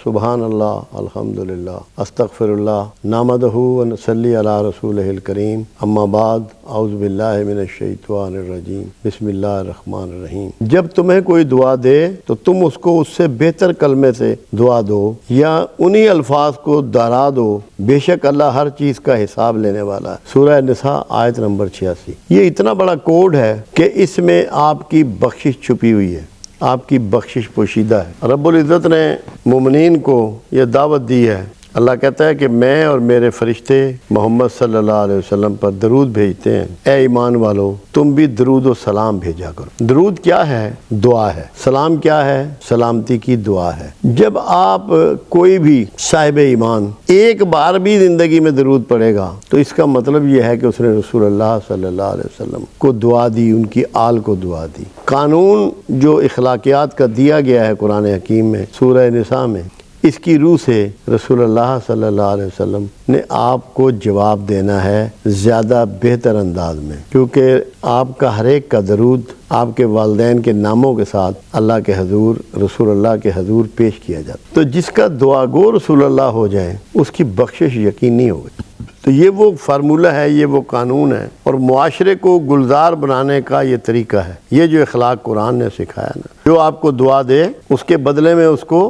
سبحان اللہ الحمدللہ استغفراللہ نحمدہ ونصلی علی رسولہ الکریم اما بعد اعوذ باللہ من الشیطان الرجیم بسم اللہ الرحمن الرحیم۔ جب تمہیں کوئی دعا دے تو تم اس کو اس سے بہتر کلمے سے دعا دو یا انہی الفاظ کو دہرا دو، بے شک اللہ ہر چیز کا حساب لینے والا ہے۔ سورہ نساء آیت نمبر 86۔ یہ اتنا بڑا کوڈ ہے کہ اس میں آپ کی بخشش چھپی ہوئی ہے، آپ کی بخشش پوشیدہ ہے۔ رب العزت نے مومنین کو یہ دعوت دی ہے۔ اللہ کہتا ہے کہ میں اور میرے فرشتے محمد صلی اللہ علیہ وسلم پر درود بھیجتے ہیں، اے ایمان والو تم بھی درود و سلام بھیجا کرو۔ درود کیا ہے؟ دعا ہے۔ سلام کیا ہے؟ سلامتی کی دعا ہے۔ جب آپ کوئی بھی صاحب ایمان ایک بار بھی زندگی میں درود پڑھے گا تو اس کا مطلب یہ ہے کہ اس نے رسول اللہ صلی اللہ علیہ وسلم کو دعا دی، ان کی آل کو دعا دی۔ قانون جو اخلاقیات کا دیا گیا ہے قرآن حکیم میں سورہ نساء میں، اس کی روح سے رسول اللہ صلی اللہ علیہ وسلم نے آپ کو جواب دینا ہے زیادہ بہتر انداز میں، کیونکہ آپ کا ہر ایک کا درود آپ کے والدین کے ناموں کے ساتھ اللہ کے حضور، رسول اللہ کے حضور پیش کیا جاتا۔ تو جس کا دعا گو رسول اللہ ہو جائے اس کی بخشش یقینی ہوگی۔ تو یہ وہ فارمولہ ہے، یہ وہ قانون ہے، اور معاشرے کو گلزار بنانے کا یہ طریقہ ہے۔ یہ جو اخلاق قرآن نے سکھایا نا، جو آپ کو دعا دے اس کے بدلے میں اس کو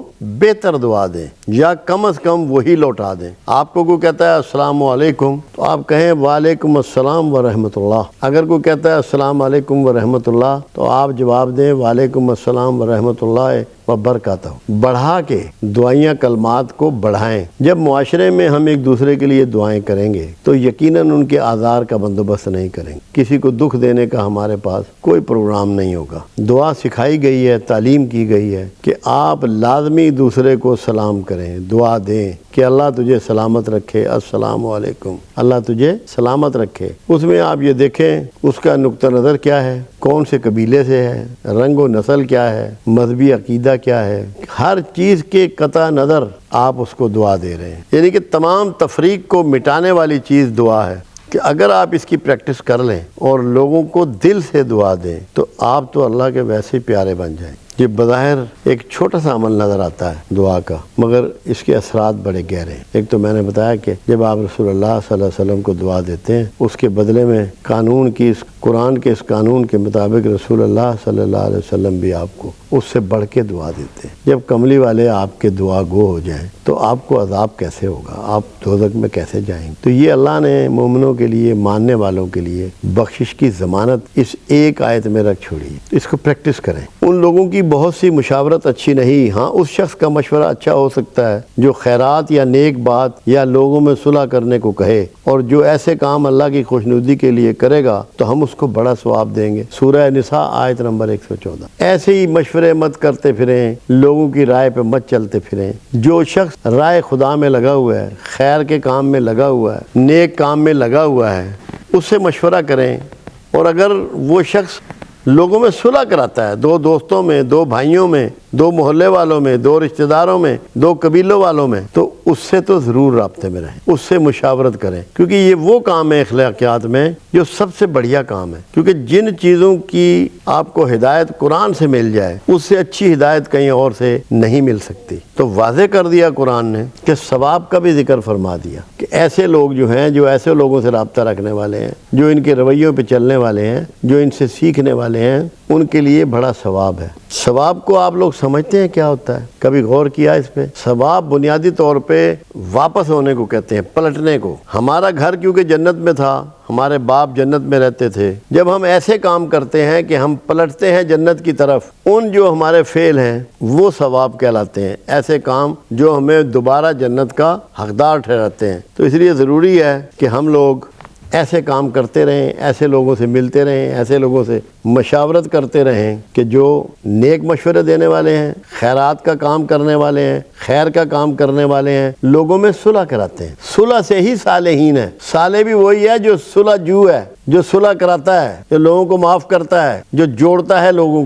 بہتر دعا دیں یا کم از کم وہی لوٹا دیں۔ آپ کو کوئی کہتا ہے السلام علیکم تو آپ کہیں وعلیکم السلام ورحمۃ اللہ۔ اگر کوئی کہتا ہے السلام علیکم ورحمۃ اللہ تو آپ جواب دیں وعلیکم السلام ورحمۃ اللہ وبرکاتہ۔ بڑھا کے دعائیاں کلمات کو بڑھائیں۔ جب معاشرے میں ہم ایک دوسرے کے لیے دعائیں کریں گے تو یقیناً ان کے آزار کا بندوبست نہیں کریں گے، کسی کو دکھ دینے کا ہمارے پاس کوئی پروگرام نہیں ہوگا۔ دعا سکھائی گئی ہے، تعلیم کی گئی ہے کہ آپ لازمی دوسرے کو سلام کریں، دعا دیں کہ اللہ تجھے سلامت رکھے، السلام علیکم، اللہ تجھے سلامت رکھے۔ اس میں آپ یہ دیکھیں اس کا نقطہ نظر کیا ہے، کون سے قبیلے سے ہے، رنگ و نسل کیا ہے، مذہبی عقیدہ کیا ہے، ہر چیز کے قطع نظر آپ اس کو دعا دے رہے ہیں۔ یعنی کہ تمام تفریق کو مٹانے والی چیز دعا ہے کہ اگر آپ اس کی پریکٹس کر لیں اور لوگوں کو دل سے دعا دیں تو آپ تو اللہ کے ویسے پیارے بن جائیں۔ یہ بظاہر ایک چھوٹا سا عمل نظر آتا ہے دعا کا، مگر اس کے اثرات بڑے گہرے ہیں۔ ایک تو میں نے بتایا کہ جب آپ رسول اللہ صلی اللہ علیہ وسلم کو دعا دیتے ہیں اس کے بدلے میں قرآن کے اس قانون کے مطابق رسول اللہ صلی اللہ علیہ وسلم بھی آپ کو اس سے بڑھ کے دعا دیتے ہیں۔ جب کملی والے آپ کے دعا گو ہو جائیں تو آپ کو عذاب کیسے ہوگا، آپ دوزخ میں کیسے جائیں گے؟ تو یہ اللہ نے مومنوں کے لیے، ماننے والوں کے لیے بخشش کی ضمانت اس ایک آیت میں رکھ چھوڑی ہے۔ اس کو پریکٹس کریں۔ ان لوگوں کی بہت سی مشاورت اچھی نہیں، ہاں اس شخص کا مشورہ اچھا ہو سکتا ہے جو خیرات یا نیک بات یا لوگوں میں صلح کرنے کو کہے، اور جو ایسے کام اللہ کی خوشنودی کے لیے کرے گا تو ہم اس کو بڑا ثواب دیں گے۔ سورہ نساء آیت نمبر 114۔ ایسے ہی مشورے مت کرتے پھریں، لوگوں کی رائے پہ مت چلتے پھریں۔ جو شخص رائے خدا میں لگا ہوا ہے، خیر کے کام میں لگا ہوا ہے، نیک کام میں لگا ہوا ہے، اس سے مشورہ کریں۔ اور اگر وہ شخص لوگوں میں صلح کراتا ہے، دو دوستوں میں، دو بھائیوں میں، دو محلے والوں میں، دو رشتہ داروں میں، دو قبیلوں والوں میں، تو اس سے تو ضرور رابطے میں رہیں، اس سے مشاورت کریں، کیونکہ یہ وہ کام ہے اخلاقیات میں جو سب سے بڑھیا کام ہے۔ کیونکہ جن چیزوں کی آپ کو ہدایت قرآن سے مل جائے اس سے اچھی ہدایت کہیں اور سے نہیں مل سکتی۔ تو واضح کر دیا قرآن نے کہ ثواب کا بھی ذکر فرما دیا کہ ایسے لوگ جو ہیں، جو ایسے لوگوں سے رابطہ رکھنے والے ہیں، جو ان کے رویوں پہ چلنے والے ہیں، جو ان سے سیکھنے والے ہیں، ان کے لیے بڑا ثواب ہے۔ ثواب کو آپ لوگ سمجھتے ہیں کیا ہوتا ہے؟ کبھی غور کیا اس پہ؟ ثواب بنیادی طور پہ واپس ہونے کو کہتے ہیں، پلٹنے کو۔ ہمارا گھر کیونکہ جنت میں تھا، ہمارے باپ جنت میں رہتے تھے، جب ہم ایسے کام کرتے ہیں کہ ہم پلٹتے ہیں جنت کی طرف، ان جو ہمارے فعل ہیں وہ ثواب کہلاتے ہیں، ایسے کام جو ہمیں دوبارہ جنت کا حقدار ٹھہراتے ہیں۔ تو اس لیے ضروری ہے کہ ہم لوگ ایسے کام کرتے رہیں، ایسے لوگوں سے ملتے رہیں، ایسے لوگوں سے مشاورت کرتے رہیں کہ جو نیک مشورے دینے والے ہیں، خیرات کا کام کرنے والے ہیں، خیر کا کام کرنے والے ہیں، لوگوں میں صلح کراتے ہیں۔ صلح سے ہی صالحین ہے۔ صالح بھی وہی ہے جو صلح جو ہے، جو صلح کراتا ہے، جو لوگوں کو معاف کرتا ہے، جو جوڑتا ہے لوگوں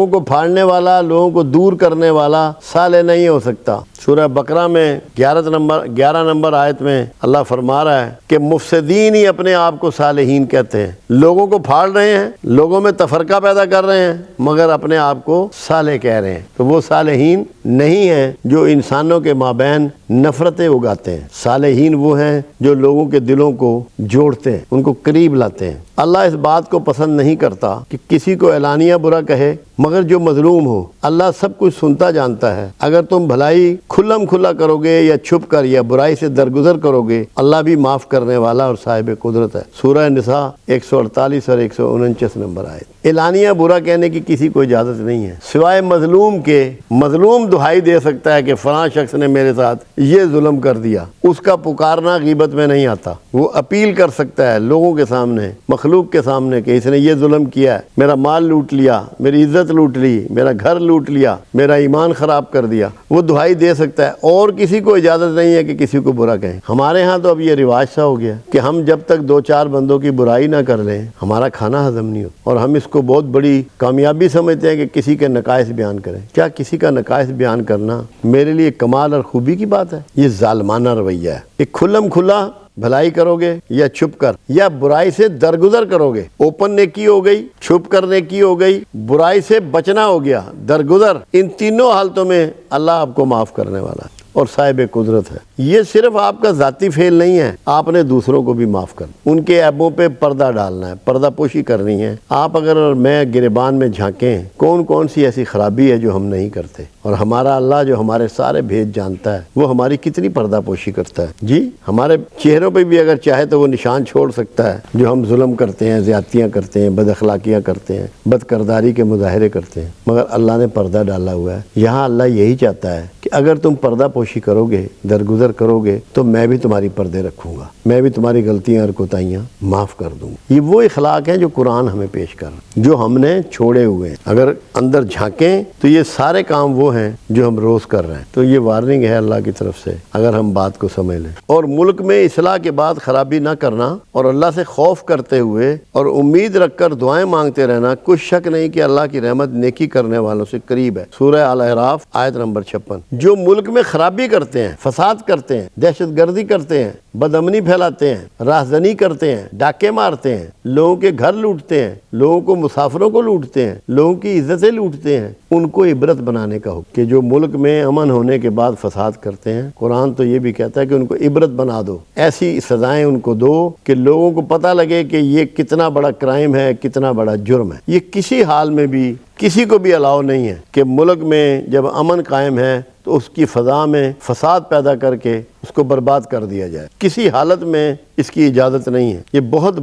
کو پھاڑنے والا، لوگوں کو دور کرنے والا صالح نہیں ہو سکتا۔ سورہ بقرہ میں 11 نمبر آیت میں اللہ فرما رہا ہے کہ مفسدین ہی اپنے آپ کو صالحین کہتے ہیں، لوگوں کو پھاڑ رہے ہیں، لوگوں میں تفرقہ پیدا کر رہے ہیں، مگر اپنے آپ کو صالح کہہ رہے ہیں۔ تو وہ صالحین نہیں ہیں جو انسانوں کے مابین نفرتیں اگاتے ہیں، صالحین وہ ہیں جو لوگوں کے دلوں کو جوڑتے ہیں، ان کو قریب لاتے ہیں۔ اللہ اس بات کو پسند نہیں کرتا کہ کسی کو اعلانیہ برا کہے، مگر جو مظلوم ہو۔ اللہ سب کچھ سنتا جانتا ہے۔ اگر تم بھلائی کھلم کھلا کرو گے یا چھپ کر یا برائی سے درگزر کرو گے، اللہ بھی معاف کرنے والا اور صاحب قدرت ہے۔ سورہ نساء 148 اور 149 نمبر آیت۔ اعلانیہ برا کہنے کی کسی کو اجازت نہیں ہے سوائے مظلوم کے۔ مظلوم دہائی دے سکتا ہے کہ فلاں شخص نے میرے ساتھ یہ ظلم کر دیا، اس کا پکارنا غیبت میں نہیں آتا۔ وہ اپیل کر سکتا ہے لوگوں کے سامنے، مخلوق کے سامنے، کہ اس نے یہ ظلم کیا ہے، میرا مال لوٹ لیا، میری عزت لوٹ لی، میرا گھر لوٹ لیا، میرا ایمان خراب کر دیا۔ وہ دہائی دے سکتا ہے، اور کسی کو اجازت نہیں ہے کہ کسی کو برا کہیں۔ ہمارے ہاں تو اب یہ رواج سا ہو گیا کہ ہم جب تک 2-4 بندوں کی برائی نہ کر لیں ہمارا کھانا ہضم نہیں ہوتا، اور ہم اس کو بہت بڑی کامیابی سمجھتے ہیں کہ کسی کے نقائص بیان کریں۔ کیا کسی کا نقائص بیان کرنا میرے لیے کمال اور خوبی کی بات ہے؟ یہ ظالمانہ رویہ ہے۔ ایک کھلم کھلا بھلائی کرو گے یا چھپ کر، یا برائی سے درگزر کرو گے۔ اوپن نیکی ہو گئی، چھپ کر نیکی ہو گئی، برائی سے بچنا ہو گیا، درگزر۔ ان تینوں حالتوں میں اللہ آپ کو معاف کرنے والا ہے اور صاحب قدرت ہے۔ یہ صرف آپ کا ذاتی فعل نہیں ہے، آپ نے دوسروں کو بھی معاف کرنا، ان کے عیبوں پہ پردہ ڈالنا ہے، پردہ پوشی کرنی ہے۔ آپ اگر اور میں گریبان میں جھانکیں کون سی ایسی خرابی ہے جو ہم نہیں کرتے، اور ہمارا اللہ جو ہمارے سارے بھید جانتا ہے وہ ہماری کتنی پردہ پوشی کرتا ہے۔ جی ہمارے چہروں پہ بھی اگر چاہے تو وہ نشان چھوڑ سکتا ہے جو ہم ظلم کرتے ہیں، زیادتیاں کرتے ہیں، بد اخلاقیاں کرتے ہیں، بد کرداری کے مظاہرے کرتے ہیں، مگر اللہ نے پردہ ڈالا ہوا ہے۔ یہاں اللہ یہی چاہتا ہے کہ اگر تم پردہ پوشی کرو گے، درگزر کرو گے، تو میں بھی تمہاری پردے رکھوں گا، میں بھی تمہاری غلطیاں اور کوتاہیاں معاف کر دوں گا۔ یہ وہ اخلاق ہیں جو قرآن ہمیں پیش کر رہا ہے، جو ہم نے چھوڑے ہوئے ہیں۔ اگر اندر جھانکیں تو یہ سارے کام وہ ہیں جو ہم روز کر رہے ہیں۔ تو یہ وارننگ ہے اللہ کی طرف سے، اگر ہم بات کو سمجھ لیں۔ اور ملک میں اصلاح کے بعد خرابی نہ کرنا، اور اللہ سے خوف کرتے ہوئے اور امید رکھ کر دعائیں مانگتے رہنا، کچھ شک نہیں کہ اللہ کی رحمت نیکی کرنے والوں سے قریب ہے۔ سورہ الاعراف آیت نمبر 56۔ جو ملک میں خرابی کرتے ہیں، فساد کرتے ہیں، دہشت گردی کرتے ہیں، بدامنی پھیلاتے ہیں، راہزنی کرتے ہیں، ڈاکے مارتے ہیں، لوگوں کے گھر لوٹتے ہیں، لوگوں کو مسافروں کو لوٹتے ہیں، لوگوں کی عزتیں لوٹتے ہیں، ان کو عبرت بنانے کا حکم کہ جو ملک میں امن ہونے کے بعد فساد کرتے ہیں، قرآن تو یہ بھی کہتا ہے کہ ان کو عبرت بنا دو، ایسی سزائیں ان کو دو کہ لوگوں کو پتہ لگے کہ یہ کتنا بڑا کرائم ہے، کتنا بڑا جرم ہے۔ یہ کسی حال میں بھی کسی کو بھی الاؤ نہیں ہے کہ ملک میں جب امن قائم ہے تو اس کی فضا میں فساد پیدا کر کے اس کو برباد کر دیا جائے۔ کسی حالت میں اس کی اجازت نہیں ہے۔ یہ بہت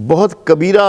بہت کبیرہ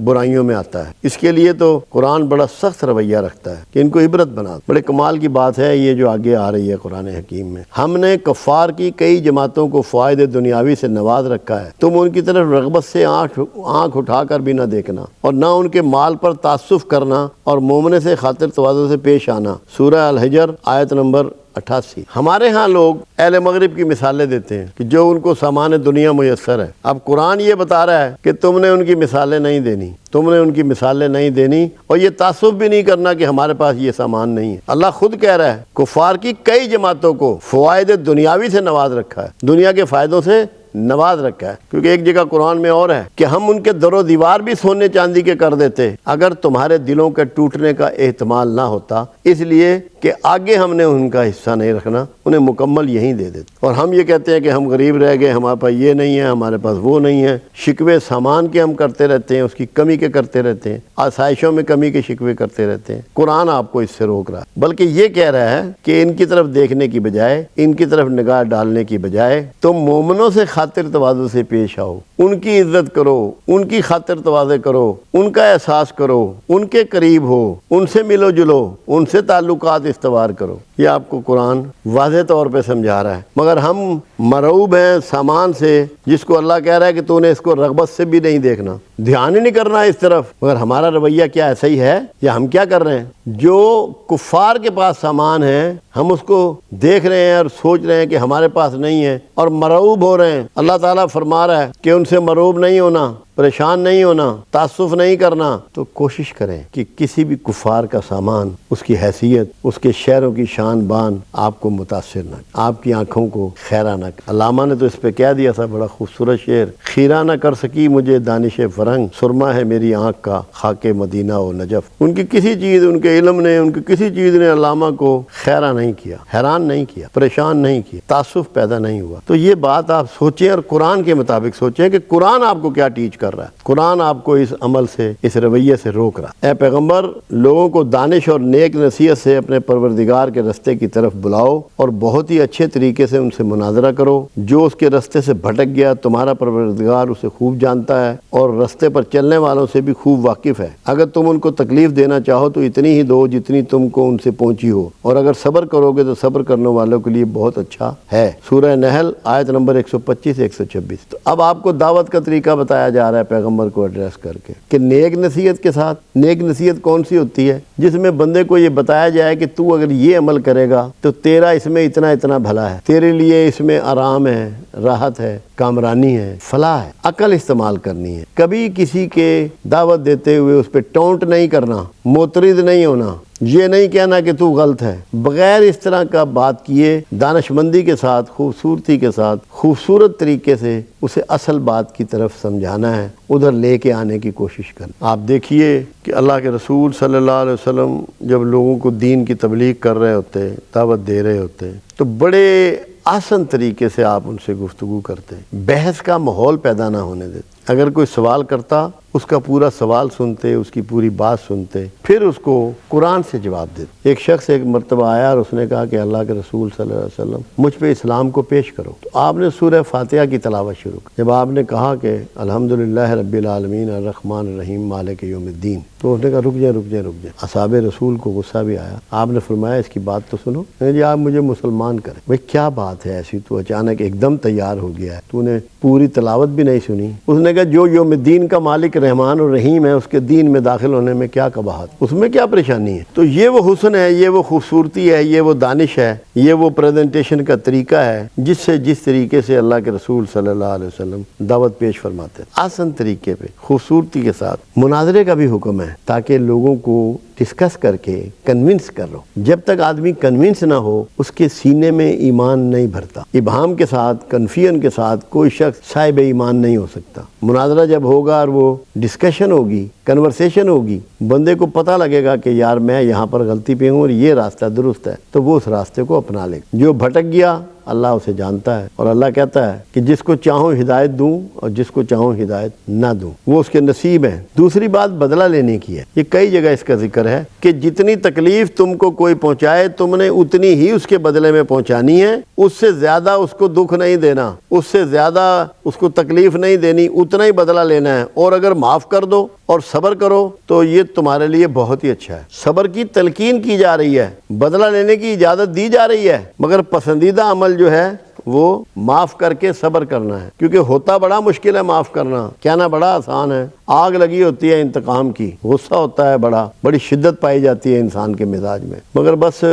برائیوں میں آتا ہے۔ اس کے لیے تو قرآن بڑا سخت رویہ رکھتا ہے کہ ان کو عبرت بنا۔ بڑے کمال کی بات ہے یہ جو آگے آ رہی ہے قرآن حکیم میں۔ ہم نے کفار کی کئی جماعتوں کو فوائد دنیاوی سے نواز رکھا ہے، تم ان کی طرف رغبت سے آنکھ اٹھا کر بھی نہ دیکھنا، اور نہ ان کے مال پر تعصف کرنا، اور مومن سے خاطر تواضع سے پیش آنا۔ سورہ الحجر آیت نمبر 88۔ ہمارے ہاں لوگ اہل مغرب کی مثالیں دیتے ہیں کہ جو ان کو سامان دنیا میسر ہے۔ اب قرآن یہ بتا رہا ہے کہ تم نے ان کی مثالیں نہیں دینی، تم نے ان کی مثالیں نہیں دینی، اور یہ تعصب بھی نہیں کرنا کہ ہمارے پاس یہ سامان نہیں ہے۔ اللہ خود کہہ رہا ہے کفار کی کئی جماعتوں کو فوائد دنیاوی سے نواز رکھا ہے، دنیا کے فائدوں سے نواز رکھا ہے۔ کیونکہ ایک جگہ قرآن میں اور ہے کہ ہم ان کے در و دیوار بھی سونے چاندی کے کر دیتے اگر تمہارے دلوں کے ٹوٹنے کا احتمال نہ ہوتا، اس لیے کہ آگے ہم نے ان کا حصہ نہیں رکھنا، انہیں مکمل یہیں دے دیتے۔ اور ہم یہ کہتے ہیں کہ ہم غریب رہ گئے، ہمارے پاس یہ نہیں ہے، ہمارے پاس وہ نہیں ہے، شکوے سامان کے ہم کرتے رہتے ہیں، اس کی کمی کے کرتے رہتے ہیں، آسائشوں میں کمی کے شکوے کرتے رہتے ہیں۔ قرآن آپ کو اس سے روک رہا ہے، بلکہ یہ کہہ رہا ہے کہ ان کی طرف دیکھنے کی بجائے، ان کی طرف نگاہ ڈالنے کی بجائے تم مومنوں سے خاطر تواضع سے پیش آؤ، ان کی عزت کرو، ان کی خاطر تواضع کرو، ان کا احساس کرو، ان کے قریب ہو، ان سے ملو جلو، ان سے تعلقات استوار کرو۔ یہ آپ کو قرآن واضح طور پہ سمجھا رہا ہے، مگر ہم مرعوب ہیں سامان سے، جس کو اللہ کہہ رہا ہے کہ تو نے اس کو رغبت سے بھی نہیں دیکھنا، دھیان ہی نہیں کرنا اس طرف۔ مگر ہمارا رویہ کیا ایسا ہی ہے یا ہم کیا کر رہے ہیں؟ جو کفار کے پاس سامان ہے ہم اس کو دیکھ رہے ہیں اور سوچ رہے ہیں کہ ہمارے پاس نہیں ہے اور مرعوب ہو رہے ہیں۔ اللہ تعالیٰ فرما رہا ہے کہ ان سے مرعوب نہیں ہونا، پریشان نہیں ہونا، تعصف نہیں کرنا۔ تو کوشش کریں کہ کسی بھی کفار کا سامان، اس کی حیثیت، اس کے شہروں کی شان بان آپ کو متاثر نہ، آپ کی آنکھوں کو خیرہ نہ۔ علامہ نے تو اس پہ کہہ دیا تھا بڑا خوبصورت شعر، خیرہ نہ کر سکی مجھے دانش فرنگ، سرما ہے میری آنکھ کا خاک مدینہ و نجف۔ ان کی کسی چیز، ان کے علم نے، ان کی کسی چیز نے علامہ کو خیرہ نہیں کیا، حیران نہیں کیا، پریشان نہیں کیا، تعصف پیدا نہیں ہوا۔ تو یہ بات آپ سوچیں اور قرآن کے مطابق سوچیں کہ قرآن آپ کو کیا ٹیچ کر رہا ہے۔ قرآن آپ کو اس عمل سے، اس رویے سے روک رہا ہے۔ اے پیغمبر، لوگوں کو دانش اور نیک نصیحت سے اپنے پروردگار کے رستے کی طرف بلاؤ اور بہت ہی اچھے طریقے سے ان سے مناظرہ کرو۔ جو اس کے رستے سے بھٹک گیا تمہارا پروردگار اسے خوب جانتا ہے اور رستے پر چلنے والوں سے بھی خوب واقف ہے۔ اگر تم ان کو تکلیف دینا چاہو تو اتنی ہی دو جتنی تم کو ان سے پہنچی ہو، اور اگر صبر کرو گے تو صبر کرنے والوں کے لیے بہت اچھا ہے۔ سورہ نحل آیت نمبر 125-126۔ تو اب آپ کو دعوت کا طریقہ بتایا جا رہا ہے پیغمبر کو ایڈریس کر کے کہ نیک نصیحت کے ساتھ۔ نیک نصیحت کون سی ہوتی ہے؟ جس میں بندے کو یہ بتایا جائے کہ تو اگر یہ عمل کرے گا تو تیرا اس میں اتنا اتنا بھلا ہے، تیرے لیے اس میں آرام ہے، راحت ہے، کامرانی ہے، فلاح ہے۔ عقل استعمال کرنی ہے۔ کبھی کسی کے دعوت دیتے ہوئے اس پہ ٹونٹ نہیں کرنا، معترض نہیں ہونا، یہ نہیں کہنا کہ تو غلط ہے۔ بغیر اس طرح کا بات کیے دانش مندی کے ساتھ، خوبصورتی کے ساتھ، خوبصورت طریقے سے اسے اصل بات کی طرف سمجھانا ہے، ادھر لے کے آنے کی کوشش کرنا۔ آپ دیکھیے کہ اللہ کے رسول صلی اللہ علیہ وسلم جب لوگوں کو دین کی تبلیغ کر رہے ہوتے، دعوت دے رہے ہوتے، تو بڑے آسان طریقے سے آپ ان سے گفتگو کرتے، بحث کا ماحول پیدا نہ ہونے دیتے۔ اگر کوئی سوال کرتا اس کا پورا سوال سنتے، اس کی پوری بات سنتے، پھر اس کو قرآن سے جواب دیتے۔ ایک شخص ایک مرتبہ آیا اور اس نے کہا کہ اللہ کے رسول صلی اللہ علیہ وسلم مجھ پہ اسلام کو پیش کرو۔ تو آپ نے سورہ فاتحہ کی تلاوت شروع کی۔ جب آپ نے کہا کہ الحمدللہ رب العالمین الرحمن الرحیم مالک یوم الدین، تو اس نے کہا رک جائیں۔ اصحاب رسول کو غصہ بھی آیا۔ آپ نے فرمایا اس کی بات تو سنو، جی آپ مجھے مسلمان کریں۔ بھائی کیا بات ہے ایسی، تو اچانک ایک دم تیار ہو گیا ہے، تو نے پوری تلاوت بھی نہیں سنی۔ اس نے کہا جو یوم الدین کا مالک رحمان اور رحیم ہے اس کے دین میں داخل ہونے میں کیا قباحت، اس میں کیا پریشانی ہے؟ تو یہ وہ حسن ہے، یہ وہ خوبصورتی ہے، یہ وہ دانش ہے، یہ وہ پریزنٹیشن کا طریقہ ہے جس طریقے سے اللہ کے رسول صلی اللہ علیہ وسلم دعوت پیش فرماتے ہیں، آسان طریقے پہ، خوبصورتی کے ساتھ۔ مناظرے کا بھی حکم ہے تاکہ لوگوں کو ڈسکس کر کے کنونس کر لو۔ جب تک آدمی کنونس نہ ہو اس کے سینے میں ایمان نہیں بھرتا۔ ابہام کے ساتھ، کنفیژن کے ساتھ کوئی شخص صاحب ایمان نہیں ہو سکتا۔ مناظرہ جب ہوگا اور وہ ڈسکشن ہوگی، کنورسیشن ہوگی، بندے کو پتہ لگے گا کہ یار میں یہاں پر غلطی پہ ہوں اور یہ راستہ درست ہے، تو وہ اس راستے کو اپنا لے گا۔ جو بھٹک گیا اللہ اسے جانتا ہے، اور اللہ کہتا ہے کہ جس کو چاہوں ہدایت دوں اور جس کو چاہوں ہدایت نہ دوں، وہ اس کے نصیب ہے۔ دوسری بات بدلہ لینے کی ہے۔ یہ کئی جگہ اس کا ذکر ہے کہ جتنی تکلیف تم کو کوئی پہنچائے تم نے اتنی ہی اس کے بدلے میں پہنچانی ہے، اس سے زیادہ اس کو دکھ نہیں دینا، اس سے زیادہ اس کو تکلیف نہیں دینی، اتنا ہی بدلہ لینا ہے۔ اور اگر معاف کر دو اور صبر کرو تو یہ تمہارے لیے بہت ہی اچھا ہے۔ صبر کی تلقین کی جا رہی ہے، بدلہ لینے کی اجازت دی جا رہی ہے، مگر پسندیدہ عمل جو ہے وہ معاف کر کے صبر کرنا ہے، کیونکہ ہوتا بڑا مشکل ہے معاف کرنا، کہنا بڑا آسان ہے۔ آگ لگی ہوتی ہے انتقام کی، غصہ ہوتا ہے بڑی شدت پائی جاتی ہے انسان کے مزاج میں، مگر بس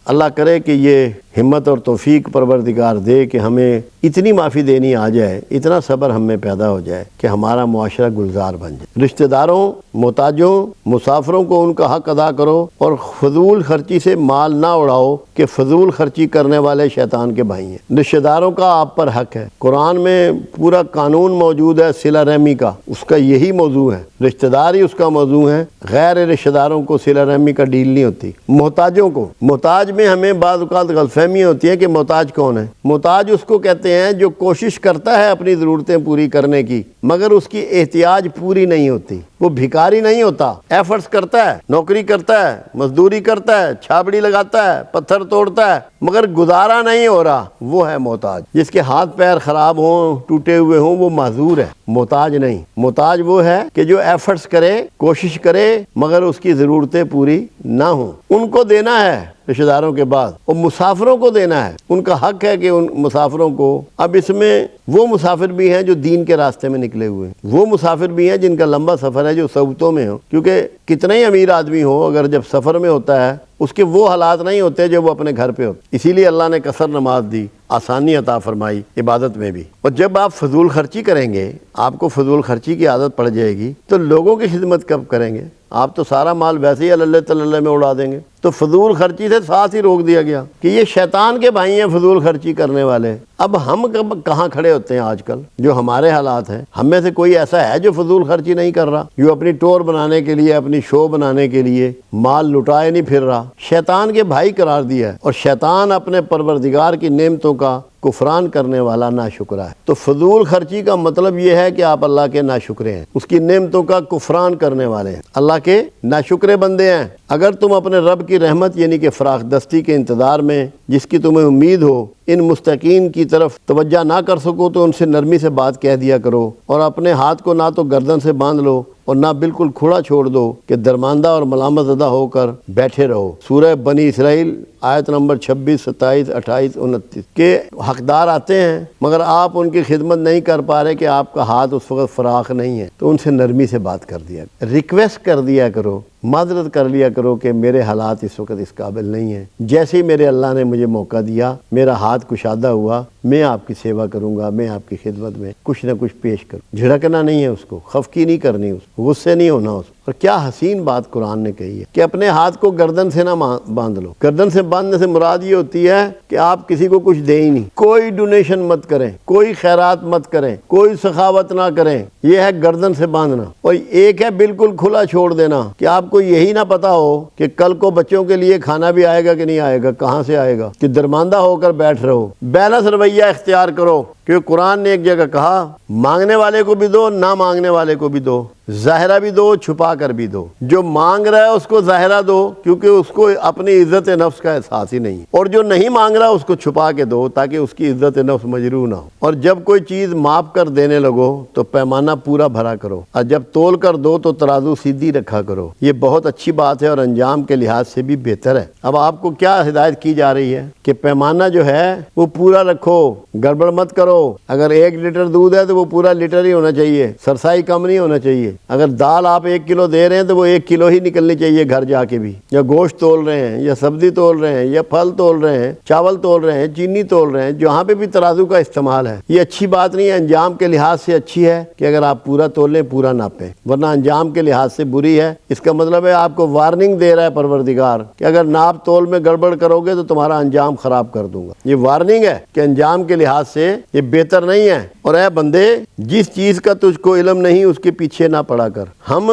اللہ کرے کہ یہ ہمت اور توفیق پروردگار دے کہ ہمیں اتنی معافی دینی آ جائے، اتنا صبر ہم میں پیدا ہو جائے کہ ہمارا معاشرہ گلزار بن جائے۔ رشتہ داروں، محتاجوں، مسافروں کو ان کا حق ادا کرو اور فضول خرچی سے مال نہ اڑاؤ کہ فضول خرچی کرنے والے شیطان کے بھائی ہیں۔ رشتہ داروں کا آپ پر حق ہے، قرآن میں پورا قانون موجود ہے صلہ رحمی کا، اس کا یہی موضوع ہے، رشتہ دار ہی اس کا موضوع ہے۔ غیر رشتہ داروں کو صلہ رحمی کا ڈیل نہیں ہوتی۔ محتاجوں کو، محتاج میں ہمیں بعض اوقات غلط فہمی ہوتی ہے کہ محتاج کون ہے۔ محتاج اس کو کہتے ہیں جو کوشش کرتا ہے اپنی ضرورتیں پوری کرنے کی، مگر اس کی احتیاج پوری نہیں ہوتی۔ وہ بھکاری نہیں ہوتا، ایفرٹس کرتا ہے، نوکری کرتا ہے، مزدوری کرتا ہے، چھابڑی لگاتا ہے، پتھر توڑتا ہے، مگر گزارا نہیں ہو رہا، وہ ہے محتاج۔ جس کے ہاتھ پیر خراب ہوں، ٹوٹے ہوئے ہوں، وہ معذور ہے، محتاج نہیں۔ محتاج وہ ہے کہ جو ایفرٹس کرے، کوشش کرے، مگر اس کی ضرورتیں پوری نہ ہوں۔ ان کو دینا ہے رشتہ داروں کے بعد، اور مسافروں کو دینا ہے، ان کا حق ہے کہ ان مسافروں کو۔ اب اس میں وہ مسافر بھی ہیں جو دین کے راستے میں نکلے ہوئے ہیں، وہ مسافر بھی ہیں جن کا لمبا سفر ہے، جو صعوبتوں میں ہو، کیونکہ کتنا ہی امیر آدمی ہو، اگر جب سفر میں ہوتا ہے اس کے وہ حالات نہیں ہوتے جو وہ اپنے گھر پہ ہوتے۔ اسی لیے اللہ نے قصر نماز دی، آسانی عطا فرمائی عبادت میں بھی۔ اور جب آپ فضول خرچی کریں گے، آپ کو فضول خرچی کی عادت پڑ جائے گی، تو لوگوں کی خدمت کب کریں گے؟ آپ تو سارا مال ویسے ہی اللہ تلّہ میں اڑا دیں گے۔ تو فضول خرچی سے ساتھ ہی روک دیا گیا کہ یہ شیطان کے بھائی ہیں فضول خرچی کرنے والے۔ اب ہم کہاں کھڑے ہوتے ہیں آج کل؟ جو ہمارے حالات ہیں، ہم میں سے کوئی ایسا ہے جو فضول خرچی نہیں کر رہا، جو اپنی ٹور بنانے کے لیے، اپنی شو بنانے کے لیے مال لٹائے نہیں پھر رہا؟ شیطان کے بھائی قرار دیا ہے، اور شیطان اپنے پروردگار کی نعمتوں کا کفران کرنے والا ناشکرا ہے۔ تو فضول خرچی کا مطلب یہ ہے کہ آپ اللہ کے ناشکرے ہیں، اس کی نعمتوں کا کفران کرنے والے ہیں، اللہ کے ناشکرے بندے ہیں۔ اگر تم اپنے رب کی رحمت یعنی کہ فراخ دستی کے انتظار میں، جس کی تمہیں امید ہو، ان مستقین کی طرف توجہ نہ کر سکو تو ان سے نرمی سے بات کہہ دیا کرو، اور اپنے ہاتھ کو نہ تو گردن سے باندھ لو اور نہ بالکل کھلا چھوڑ دو کہ درماندہ اور ملامت زدہ ہو کر بیٹھے رہو۔ سورہ بنی اسرائیل آیت نمبر 26، 27، 28، 29 کے حقدار آتے ہیں، مگر آپ ان کی خدمت نہیں کر پا رہے کہ آپ کا ہاتھ اس وقت فراخ نہیں ہے، تو ان سے نرمی سے بات کر دیا، ریکویسٹ کر دیا کرو، معذرت کر لیا کرو کہ میرے حالات اس وقت اس قابل نہیں ہیں، جیسے ہی میرے اللہ نے مجھے موقع دیا، میرا ہاتھ کشادہ ہوا، میں آپ کی سیوا کروں گا، میں آپ کی خدمت میں کچھ نہ کچھ پیش کروں۔ جھڑکنا نہیں ہے اس کو، خفکی نہیں کرنی، اس کو غصے نہیں ہونا اس کو۔ اور کیا حسین بات قرآن نے کہی ہے کہ اپنے ہاتھ کو گردن سے نہ باندھ لو۔ گردن سے باندھنے سے مراد یہ ہوتی ہے کہ آپ کسی کو کچھ دیں ہی نہیں، کوئی ڈونیشن مت کریں، کوئی خیرات مت کریں، کوئی سخاوت نہ کریں، یہ ہے گردن سے باندھنا۔ اور ایک ہے بالکل کھلا چھوڑ دینا کہ آپ کو یہی نہ پتا ہو کہ کل کو بچوں کے لیے کھانا بھی آئے گا کہ نہیں آئے گا، کہاں سے آئے گا، کہ درماندہ ہو کر بیٹھ رہو۔ بیلنس رویہ اختیار کرو، کیونکہ قرآن نے ایک جگہ کہا مانگنے والے کو بھی دو، نہ مانگنے والے کو بھی دو، ظاہرہ بھی دو، چھپا کر بھی دو۔ جو مانگ رہا ہے اس کو ظاہرہ دو، کیونکہ اس کو اپنی عزت نفس کا احساس ہی نہیں، اور جو نہیں مانگ رہا اس کو چھپا کے دو تاکہ اس کی عزت نفس مجروح نہ ہو۔ اور جب کوئی چیز ماپ کر دینے لگو تو پیمانہ پورا بھرا کرو، اور جب تول کر دو تو ترازو سیدھی رکھا کرو۔ یہ بہت اچھی بات ہے اور انجام کے لحاظ سے بھی بہتر ہے۔ اب آپ کو کیا ہدایت کی جا رہی ہے کہ پیمانہ جو ہے وہ پورا رکھو، گڑبڑ مت کرو۔ اگر 1 لیٹر دودھ ہے تو وہ پورا لیٹر ہی ہونا چاہیے، سرسائی کم نہیں ہونا چاہیے۔ اگر دال آپ 1 کلو دے رہے ہیں تو وہ 1 کلو ہی نکلنی چاہیے گھر جا کے بھی، یا گوشت تول رہے ہیں، یا سبزی تول رہے ہیں، یا پھل تول رہے ہیں، چاول تول رہے ہیں، چینی تول رہے ہیں، جہاں پہ بھی ترازو کا استعمال ہے، یہ اچھی بات نہیں ہے، انجام کے لحاظ سے اچھی ہے کہ اگر آپ پورا تولیں، پورا ناپیں، ورنہ انجام کے لحاظ سے بری ہے۔ اس کا مطلب ہے آپ کو وارننگ دے رہا ہے پروردگار کہ اگر ناپ تول میں گڑبڑ کرو گے تو تمہارا انجام خراب کر دوں گا۔ یہ وارننگ ہے کہ انجام کے لحاظ سے یہ بہتر نہیں ہے۔ اور اے بندے، جس چیز کا تجھ کو علم نہیں اس کے پیچھے نہ پڑا کر۔ ہم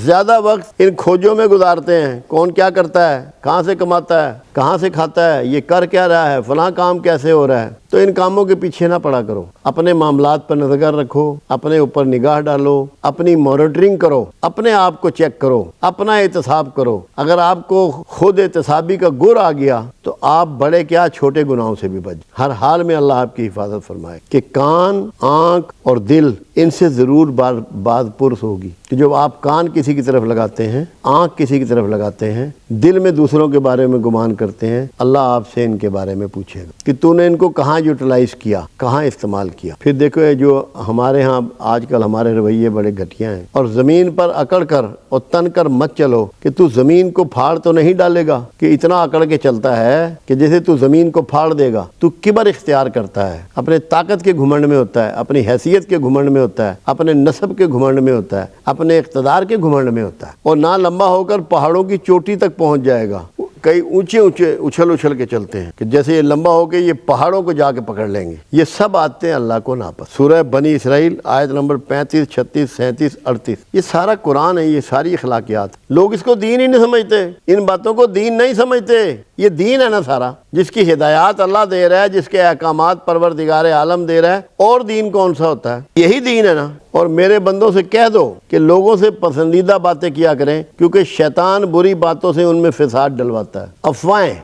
زیادہ وقت ان کھوجوں میں گزارتے ہیں، کون کیا کرتا ہے، کہاں سے کماتا ہے، کہاں سے کھاتا ہے، یہ کر کیا رہا ہے، فلاں کام کیسے ہو رہا ہے، تو ان کاموں کے پیچھے نہ پڑا کرو۔ اپنے معاملات پر نظر رکھو، اپنے اوپر نگاہ ڈالو، اپنی مانیٹرنگ کرو، اپنے آپ کو چیک کرو، اپنا احتساب کرو۔ اگر آپ کو خود احتسابی کا گر آ گیا تو آپ بڑے کیا چھوٹے گناہوں سے بھی بچ۔ ہر حال میں اللہ آپ کی حفاظت فرمائے کہ کان، آنکھ اور دل ان سے ضرور بات پرس ہوگی کہ جب آپ کان کسی کی طرف لگاتے ہیں، آنکھ کسی کی طرف لگاتے ہیں، دل میں دوسروں کے بارے میں گمان کرتے ہیں، اللہ آپ سے ان کے بارے میں پوچھے گا کہ تو نے ان کو کہاں یوٹیلائز کیا، کہاں استعمال کیا۔ پھر دیکھو یہ جو ہمارے ہاں آج کل ہمارے رویے بڑے گھٹیا ہیں، اور زمین پر اکڑ کر اور تن کر مت چلو کہ تو زمین کو پھاڑ تو نہیں ڈالے گا، کہ اتنا اکڑ کے چلتا ہے کہ جیسے تو زمین کو پھاڑ دے گا۔ تو کبر اختیار کرتا ہے، اپنے طاقت کے گھمنڈ میں ہوتا ہے، اپنی حیثیت کے گھمنڈ میں ہوتا ہے، اپنے نسب کے گھمنڈ میں ہوتا ہے، اپنے اقتدار کے گھمنڈ میں ہوتا ہے، اور نہ لمبا ہو کر پہاڑوں کی چوٹی تک پہنچ جائے گا۔ کئی اونچے اونچے اچھل کے چلتے ہیں کہ جیسے یہ لمبا ہو کے یہ پہاڑوں کو جا کے پکڑ لیں گے۔ یہ سب آتے اللہ کو ناپسند۔ سورہ بنی اسرائیل آیت نمبر 35، 36، 37، 38، یہ سارا قرآن ہے، یہ ساری اخلاقیات۔ لوگ اس کو دین ہی نہیں سمجھتے، ان باتوں کو دین نہیں سمجھتے۔ یہ دین ہے نا سارا، جس کی ہدایات اللہ دے رہا ہے، جس کے احکامات پروردگار عالم دے رہا ہے، اور دین کون سا ہوتا ہے؟ یہی دین ہے نا۔ اور میرے بندوں سے کہہ دو کہ لوگوں سے پسندیدہ باتیں کیا کریں، کیونکہ شیطان بری باتوں سے ان میں فساد ڈلواتا ہے۔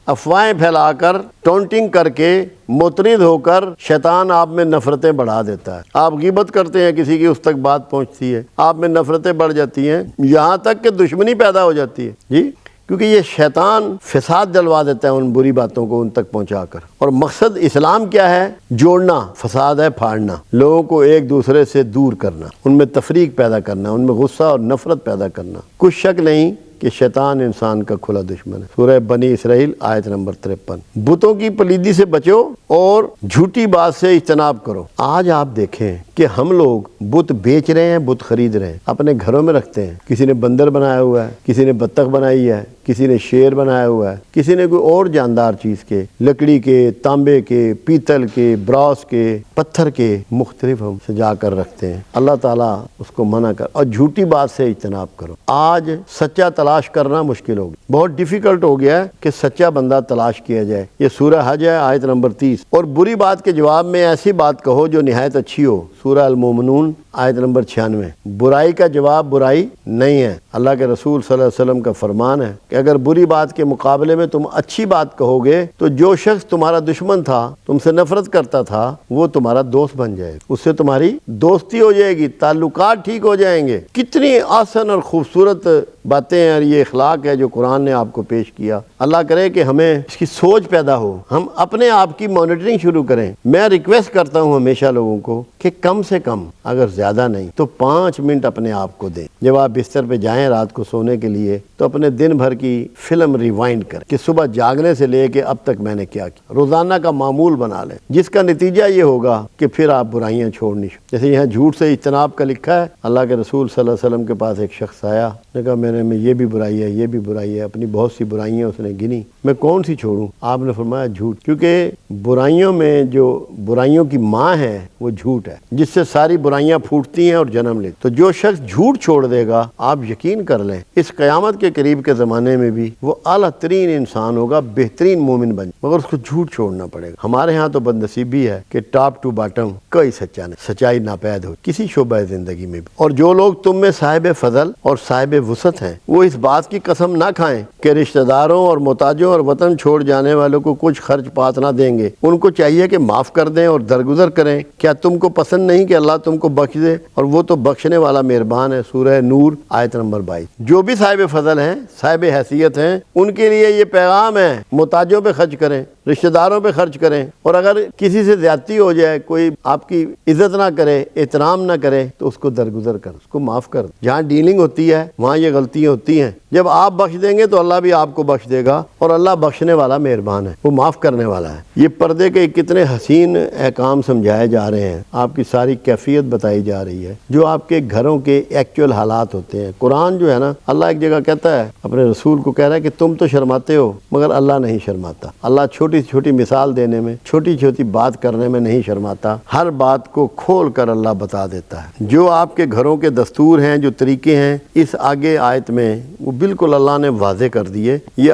افواہیں پھیلا کر، ٹونٹنگ کر کے، مترد ہو کر شیطان آپ میں نفرتیں بڑھا دیتا ہے۔ آپ غیبت کرتے ہیں، کسی کی اس تک بات پہنچتی ہے، آپ میں نفرتیں بڑھ جاتی ہیں، یہاں تک کہ دشمنی پیدا ہو جاتی ہے جی، کیونکہ یہ شیطان فساد ڈلوا دیتا ہے ان بری باتوں کو ان تک پہنچا کر۔ اور مقصد اسلام کیا ہے؟ جوڑنا، فساد ہے پھاڑنا، لوگوں کو ایک دوسرے سے دور کرنا، ان میں تفریق پیدا کرنا، ان میں غصہ اور نفرت پیدا کرنا۔ کچھ شک نہیں کہ شیطان انسان کا کھلا دشمن ہے۔ سورہ بنی اسرائیل آیت نمبر 53۔ بتوں کی پلیدی سے بچو اور جھوٹی بات سے اجتناب کرو۔ آج آپ دیکھیں کہ ہم لوگ بت بیچ رہے ہیں، بت خرید رہے ہیں، اپنے گھروں میں رکھتے ہیں۔ کسی نے بندر بنایا ہوا ہے، کسی نے بطخ بنائی ہے، کسی نے شیر بنایا ہوا ہے، کسی نے کوئی اور جاندار چیز کے، لکڑی کے، تانبے کے، پیتل کے، براس کے، پتھر کے، مختلف ہم سجا کر رکھتے ہیں۔ اللہ تعالیٰ اس کو منع کر، اور جھوٹی بات سے اجتناب کرو۔ آج سچا تلاش کرنا مشکل ہو گیا، بہت ڈیفیکلٹ ہو گیا ہے کہ سچا بندہ تلاش کیا جائے۔ یہ سورہ حج ہے آیت نمبر 30۔ اور بری بات کے جواب میں ایسی بات کہو جو نہایت اچھی ہو، سورہ المومنون آیت نمبر 96۔ برائی کا جواب برائی نہیں ہے۔ اللہ کے رسول صلی اللہ علیہ وسلم کا فرمان ہے کہ اگر بری بات کے مقابلے میں تم اچھی بات کہو گے تو جو شخص تمہارا دشمن تھا، تم سے نفرت کرتا تھا، وہ تمہارا دوست بن جائے گا، اس سے تمہاری دوستی ہو جائے گی، تعلقات ٹھیک ہو جائیں گے۔ کتنی آسان اور خوبصورت باتیں ہیں، اور یہ اخلاق ہے جو قرآن نے آپ کو پیش کیا۔ اللہ کرے کہ ہمیں اس کی سوچ پیدا ہو، ہم اپنے آپ کی مانیٹرنگ شروع کریں۔ میں ریکویسٹ کرتا ہوں ہمیشہ لوگوں کو کہ کم سے کم، اگر زیادہ نہیں تو 5 منٹ اپنے آپ کو دیں۔ جب آپ بستر پہ جائیں رات کو سونے کے لیے تو اپنے دن بھر کی فلم ریوائنڈ کریں کہ صبح جاگنے سے لے کے اب تک میں نے کیا کیا، روزانہ کا معمول بنا لیں، جس کا نتیجہ یہ ہوگا کہ پھر آپ برائیاں چھوڑنی جیسے یہاں جھوٹ سے اجتناب کا لکھا ہے۔ اللہ کے رسول صلی اللہ علیہ وسلم کے پاس ایک شخص آیا، نے کہا میرے میں یہ بھی برائی ہے، یہ بھی برائی ہے، اپنی بہت سی برائیاں اس نے گنی، میں کون سی چھوڑوں؟ آپ نے فرمایا جھوٹ، کیونکہ برائیوں میں جو برائیوں کی ماں ہے وہ جھوٹ ہے، جس سے ساری برائیاں پھوٹتی ہیں اور جنم لیتی۔ تو جو شخص جھوٹ چھوڑ دے گا، آپ یقین کر لیں اس قیامت کے قریب کے زمانے میں بھی وہ اعلیٰ ترین انسان ہوگا، بہترین مومن بن، مگر اس کو جھوٹ چھوڑنا پڑے گا۔ ہمارے ہاں تو بدنصیبی ہے کہ ٹاپ ٹو باٹم کوئی سچا نہیں، سچائی ناپید ہو کسی شعبہ زندگی میں بھی۔ اور جو لوگ تم میں صاحب فضل اور صاحب وسعت ہیں، وہ اس بات کی قسم نہ کھائیں کہ رشتہ داروں اور محتاجوں اور وطن چھوڑ جانے والوں کو کچھ خرچ پات نہ دیں گے، ان کو چاہیے کہ معاف کر دیں اور درگزر کریں۔ کیا تم کو پسند نہیں کہ اللہ تم کو بخش دے، اور وہ تو بخشنے والا مہربان ہے۔ سورہ نور آیت نمبر 22۔ جو بھی صاحب فضل ہیں، صاحب حیثیت ہیں، ان کے لیے یہ پیغام ہے، محتاجوں پہ خرچ کریں، رشتہ داروں پہ خرچ کریں، اور اگر کسی سے زیادتی ہو جائے، کوئی آپ کی عزت نہ کرے، احترام نہ کرے، تو اس کو درگزر کر، اس کو معاف کر۔ جہاں ڈیلنگ ہوتی ہے وہاں یہ غلطیاں ہوتی ہیں۔ جب آپ بخش دیں گے تو اللہ بھی آپ کو بخش دے گا، اور اللہ بخشنے والا مہربان ہے، وہ معاف کرنے والا ہے۔ یہ پردے کے کتنے حسین احکام سمجھائے جا رہے ہیں، آپ کی ساری کیفیت بتائی جا رہی ہے، جو آپ کے گھروں کے ایکچوئل حالات ہوتے ہیں۔ قرآن جو ہے نا، اللہ ایک جگہ کہتا ہے، اپنے رسول کو کہہ رہا ہے کہ تم تو شرماتے ہو مگر اللہ نہیں شرماتا۔ اللہ چھوٹی چھوٹی مثال دینے میں، چھوٹی چھوٹی بات کرنے میں نہیں شرماتا، ہر بات کو کھول کر اللہ بتا دیتا ہے۔ جو آپ کے گھروں کے دستور ہیں، جو طریقے ہیں، اس آگے آیت میں وہ بالکل اللہ نے واضح کر دیے۔ یہ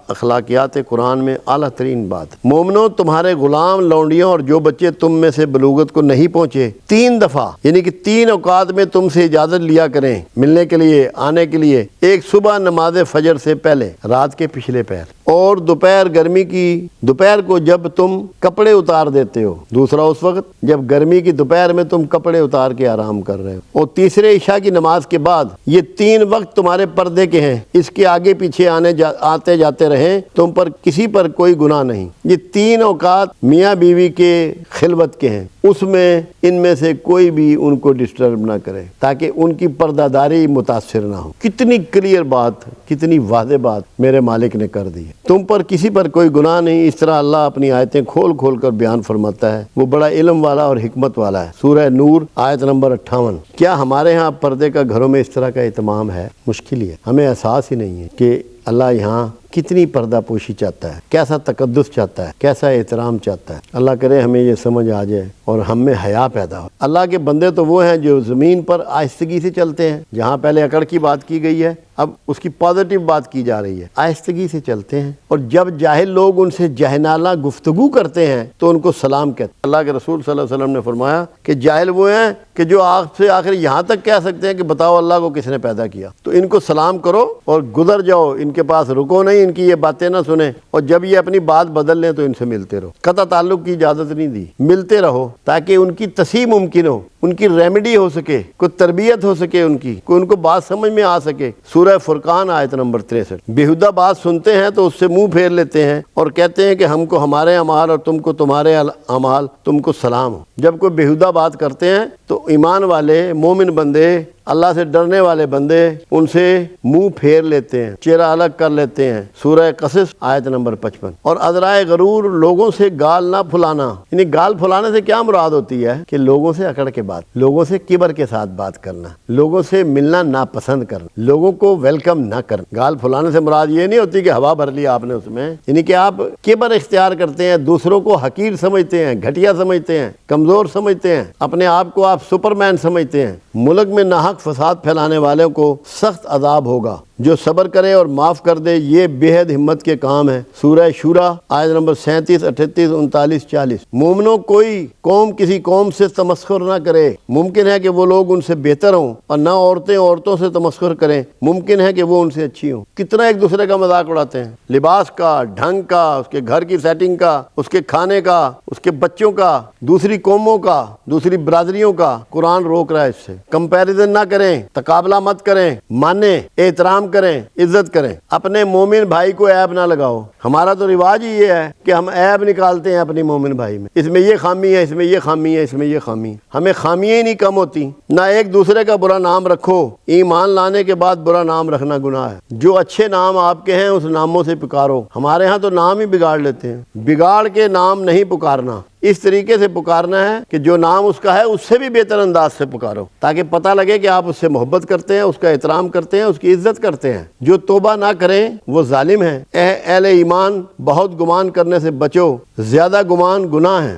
اخلاقیات قرآن میں اعلیٰ ترین بات۔ مومنو، تمہارے غلام، لونڈیوں اور جو بچے تم میں سے بلوغت کو نہیں پہنچے، 3 دفعہ یعنی کہ 3 اوقات میں تم سے اجازت لیا کریں ملنے کے لیے، آنے کے لیے۔ ایک صبح نماز فجر سے پہلے، رات کے پچھلے پہر، اور دوپہر کو جب تم کپڑے اتار دیتے ہو، دوسرا اس وقت جب گرمی کی دوپہر میں تم کپڑے اتار کے آرام کر رہے ہو، اور تیسرے عشاء کی نماز کے بعد۔ یہ 3 وقت تمہارے پردے کے ہیں، اس کے آگے پیچھے آتے جاتے رہیں، تم پر کسی پر کوئی گناہ نہیں۔ یہ 3 اوقات میاں بیوی کے خلوت کے ہیں، اس میں ان میں سے کوئی بھی ان کو ڈسٹرب نہ کرے تاکہ ان کی پردہ داری متاثر نہ ہو۔ کتنی کلیئر بات، کتنی واضح بات میرے مالک نے کر دی ہے۔ تم پر کسی پر کوئی گناہ نہیں۔ اس طرح اللہ اپنی آیتیں کھول کھول کر بیان فرماتا ہے، وہ بڑا علم والا اور حکمت والا ہے۔ سورہ نور آیت نمبر 58۔ کیا ہمارے ہاں پردے کا گھروں میں اس طرح کا اہتمام ہے؟ مشکل ہی ہے، ہمیں احساس ہی نہیں ہے کہ اللہ یہاں کتنی پردہ پوشی چاہتا ہے، کیسا تقدس چاہتا ہے، کیسا احترام چاہتا ہے۔ اللہ کرے ہمیں یہ سمجھ آ جائے اور ہم میں حیا پیدا ہو۔ اللہ کے بندے تو وہ ہیں جو زمین پر آہستگی سے چلتے ہیں. جہاں پہلے اکڑ کی بات کی گئی ہے اب اس کی پازیٹیو بات کی جا رہی ہے. آہستگی سے چلتے ہیں اور جب جاہل لوگ ان سے جہنالہ گفتگو کرتے ہیں تو ان کو سلام کہتے ہیں. اللہ کے رسول صلی اللہ علیہ وسلم نے فرمایا کہ جاہل وہ ہیں کہ جو آپ سے آخر یہاں تک کہہ سکتے ہیں کہ بتاؤ اللہ کو کس نے پیدا کیا. تو ان کو سلام کرو اور گزر جاؤ، ان کے پاس رکو نہیں، ان کی یہ باتیں نہ سنیں، اور جب یہ اپنی بات بدل لیں تو ان سے ملتے رہو. قطع تعلق کی اجازت نہیں دی، ملتے رہو تاکہ ان کی تصحیح ممکن ہو، ان کی ریمیڈی ہو سکے، کوئی تربیت ہو سکے، ان کو بات سمجھ میں آ سکے. سورہ فرقان آیت نمبر 63. بیہودہ بات سنتے ہیں تو اس سے منہ پھیر لیتے ہیں اور کہتے ہیں کہ ہم کو ہمارے اعمال اور تم کو تمہارے اعمال، تم کو سلام ہو. جب کوئی بیہودہ بات کرتے ہیں تو ایمان والے مومن بندے، اللہ سے ڈرنے والے بندے ان سے منہ پھیر لیتے ہیں، چہرہ الگ کر لیتے ہیں. سورہ قصص آیت نمبر 55. اور ادرائے غرور، لوگوں سے گال نہ پھلانا. یعنی گال پھلانے سے کیا مراد ہوتی ہے کہ لوگوں سے اکڑ کے بات، لوگوں سے کبر کے ساتھ بات کرنا، لوگوں سے ملنا ناپسند کرنا، لوگوں کو ویلکم نہ کرنا. گال پھلانے سے مراد یہ نہیں ہوتی کہ ہوا بھر لی آپ نے اس میں، یعنی کہ آپ کبر اختیار کرتے ہیں، دوسروں کو حقیر سمجھتے ہیں، گھٹیا سمجھتے ہیں، کمزور سمجھتے ہیں، اپنے آپ کو آپ سپرمین سمجھتے ہیں. ملک میں ناحق فساد پھیلانے والوں کو سخت عذاب ہوگا. جو صبر کرے اور معاف کر دے یہ بے حد ہمت کے کام ہے. سورہ شورى آیت نمبر 37، 38، 39، 40. مومنوں، کوئی قوم کسی قوم سے تمسخر نہ کرے. ممکن ہے کہ وہ لوگ ان سے بہتر ہوں، اور نہ عورتیں عورتوں سے تمسخر کریں. ممکن ہے کہ وہ ان سے اچھی ہوں. کتنا ایک دوسرے کا مذاق اڑاتے ہیں، لباس کا، ڈھنگ کا، اس کے گھر کی سیٹنگ کا، اس کے کھانے کا، اس کے بچوں کا، دوسری قوموں کا، دوسری برادریوں کا. قرآن روک رہا ہے اس سے. کمپیریزن نہ کریں، تقابلہ مت کریں، مانیں، احترام کریں، عزت کریں. اپنے مومن بھائی کو عیب نہ لگاؤ. ہمارا تو رواج ہی یہ ہے کہ ہم عیب نکالتے ہیں اپنی مومن بھائی میں، اس میں یہ خامی ہے، اس میں یہ خامی ہے، اس میں یہ خامی ہے. ہمیں خامیاں ہی نہیں کم ہوتی. نہ ایک دوسرے کا برا نام رکھو. ایمان لانے کے بعد برا نام رکھنا گناہ ہے. جو اچھے نام آپ کے ہیں اس ناموں سے پکارو. ہمارے ہاں تو نام ہی بگاڑ لیتے ہیں. بگاڑ کے نام نہیں پکارنا، اس طریقے سے پکارنا ہے کہ جو نام اس کا ہے اس سے بھی بہتر انداز سے پکارو، تاکہ پتہ لگے کہ آپ اس سے محبت کرتے ہیں، اس کا احترام کرتے ہیں، اس کی عزت کرتے ہیں. جو توبہ نہ کریں وہ ظالم ہیں. اہل ایمان، بہت گمان کرنے سے بچو، زیادہ گمان گناہ ہے.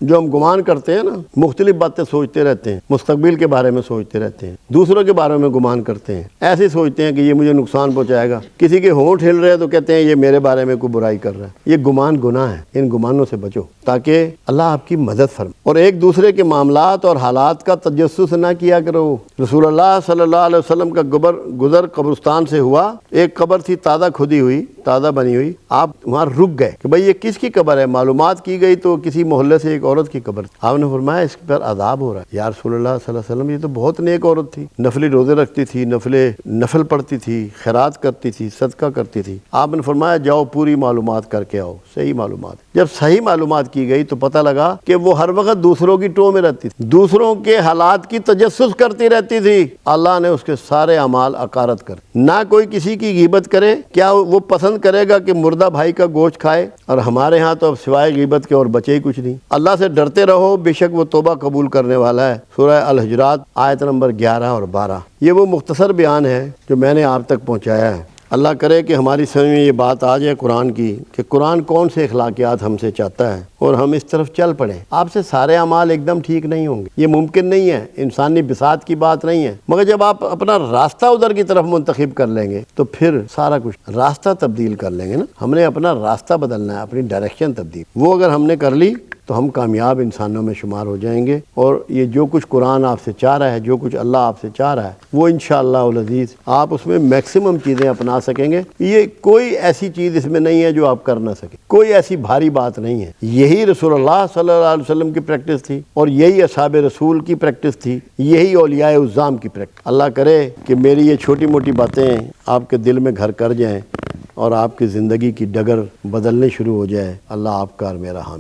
جو ہم گمان کرتے ہیں نا، مختلف باتیں سوچتے رہتے ہیں، مستقبل کے بارے میں سوچتے رہتے ہیں، دوسروں کے بارے میں گمان کرتے ہیں. ایسے سوچتے ہیں کہ یہ مجھے نقصان پہنچائے گا. کسی کے ہونٹ ہل رہے ہیں تو کہتے ہیں یہ میرے بارے میں کوئی برائی کر رہا ہے. یہ گمان گناہ ہے. ان گمانوں سے بچو تاکہ اللہ آپ کی مدد فرمائے. اور ایک دوسرے کے معاملات اور حالات کا تجسس نہ کیا کرو. رسول اللہ صلی اللہ علیہ وسلم کا گزر قبرستان سے ہوا. ایک قبر تھی تازہ کھدی ہوئی، تازہ بنی ہوئی. آپ وہاں رک گئے کہ بھئی یہ کس کی قبر ہے. معلومات کی گئی تو کسی محلے سے ایک عورت کی قبر تھی. آپ نے فرمایا اس پر عذاب ہو رہا ہے. یا رسول اللہ صلی اللہ علیہ وسلم، یہ تو بہت نیک عورت تھی، نفلی روزے رکھتی تھی، نفل پڑھتی تھی، خیرات کرتی تھی، صدقہ کرتی تھی. آپ نے فرمایا جاؤ پوری معلومات کر کے آؤ، صحیح معلومات. جب صحیح معلومات کی گئی تو پتہ لگا کہ وہ ہر وقت دوسروں کی ٹو میں رہتی تھی، دوسروں کے حالات کی تجسس کرتی رہتی تھی. اللہ نے اس کے سارے اعمال اکارت کر. نہ کوئی کسی کی غیبت کرے. کیا وہ پسند کرے گا کہ مردہ بھائی کا گوشت کھائے؟ اور ہمارے ہاں تو اب سوائے غیبت کے اور بچے ہی کچھ نہیں. اللہ سے ڈرتے رہو، بے شک وہ توبہ قبول کرنے والا ہے. سورہ الحجرات آیت نمبر 11 اور 12. یہ وہ مختصر بیان ہے جو میں نے آپ تک پہنچایا ہے. اللہ کرے کہ ہماری سمجھ میں یہ بات آ جائے قرآن کی، کہ قرآن کون سے اخلاقیات ہم سے چاہتا ہے اور ہم اس طرف چل پڑیں. آپ سے سارے اعمال ایک دم ٹھیک نہیں ہوں گے، یہ ممکن نہیں ہے، انسانی بساط کی بات نہیں ہے. مگر جب آپ اپنا راستہ ادھر کی طرف منتخب کر لیں گے تو پھر سارا کچھ راستہ تبدیل کر لیں گے نا. ہم نے اپنا راستہ بدلنا ہے، اپنی ڈائریکشن تبدیل. وہ اگر ہم نے کر لی تو ہم کامیاب انسانوں میں شمار ہو جائیں گے. اور یہ جو کچھ قرآن آپ سے چاہ رہا ہے، جو کچھ اللہ آپ سے چاہ رہا ہے، وہ انشاءاللہ العزیز آپ اس میں میکسیمم چیزیں اپنا سکیں گے. یہ کوئی ایسی چیز اس میں نہیں ہے جو آپ کر نہ سکیں، کوئی ایسی بھاری بات نہیں ہے. یہی رسول اللہ صلی اللہ علیہ وسلم کی پریکٹس تھی، اور یہی اصحاب رسول کی پریکٹس تھی، یہی اولیاء عظام کی پریکٹس. اللہ کرے کہ میری یہ چھوٹی موٹی باتیں آپ کے دل میں گھر کر جائیں اور آپ کی زندگی کی ڈگر بدلنے شروع ہو جائے. اللہ آپ کا اور میرا حامی.